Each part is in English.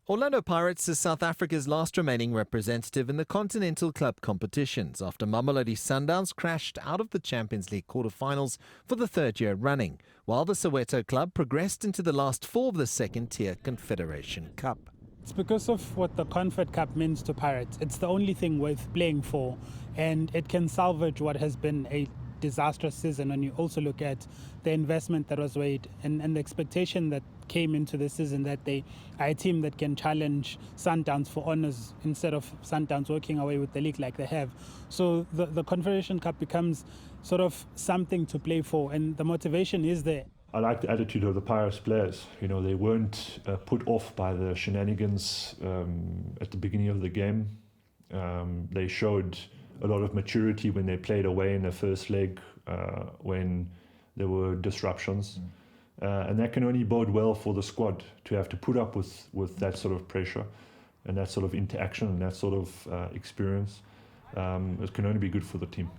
Orlando Pirates is South Africa's last remaining representative in the continental club competitions after Mamelodi Sundowns crashed out of the Champions League quarterfinals for the third year running, while the Soweto club progressed into the last four of the second-tier Confederation Cup. It's because of what the Confed Cup means to Pirates. It's the only thing worth playing for, and it can salvage what has been a disastrous season when you also look at the investment that was made and the expectation that came into the season that they are a team that can challenge Sundowns for honours instead of Sundowns walking away with the league like they have. So the Confederation Cup becomes sort of something to play for, and the motivation is there. I like the attitude of the Pirates players. You know, they weren't put off by the shenanigans at the beginning of the game. They showed a lot of maturity when they played away in the first leg, when there were disruptions. And that can only bode well for the squad to have to put up with that sort of pressure and that sort of interaction and that sort of experience. It can only be good for the team.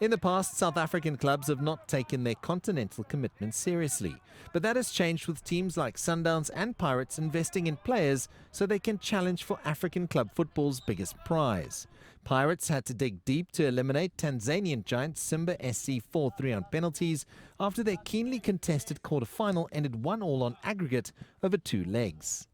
In the past, South African clubs have not taken their continental commitments seriously, but that has changed with teams like Sundowns and Pirates investing in players so they can challenge for African club football's biggest prize. Pirates had to dig deep to eliminate Tanzanian giant Simba SC 4-3 on penalties after their keenly contested quarter-final ended 1-1 on aggregate over two legs.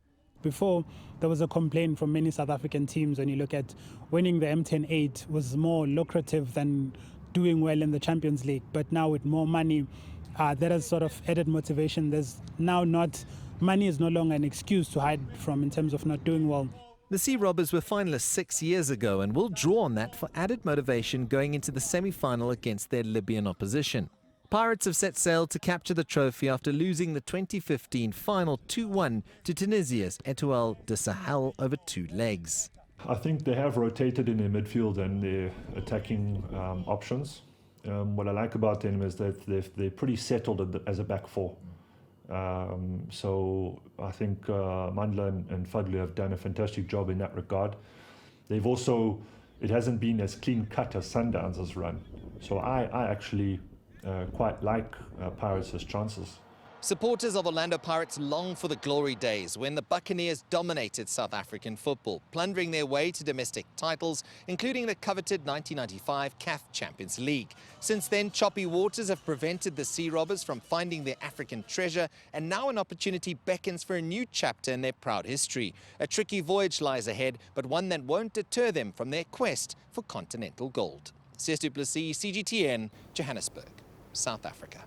Before, there was a complaint from many South African teams when you look at winning the M10-8 was more lucrative than doing well in the Champions League. But now with more money, that has sort of added motivation. Money is no longer an excuse to hide from in terms of not doing well. The Sea Robbers were finalists 6 years ago and will draw on that for added motivation going into the semi-final against their Libyan opposition. Pirates have set sail to capture the trophy after losing the 2015 final 2-1 to Tunisia's Etoile de Sahel over two legs. I think they have rotated in their midfield and their attacking options. What I like about them is that they're pretty settled as a back four. So I think Mandla and Fadlu have done a fantastic job in that regard. It hasn't been as clean cut as Sundowns has run. So I actually quite like Pirates' chances. Supporters of Orlando Pirates long for the glory days when the Buccaneers dominated South African football, plundering their way to domestic titles, including the coveted 1995 CAF Champions League. Since then, choppy waters have prevented the Sea Robbers from finding their African treasure, and now an opportunity beckons for a new chapter in their proud history. A tricky voyage lies ahead, but one that won't deter them from their quest for continental gold. Sias, Plessis, CGTN, Johannesburg, South Africa.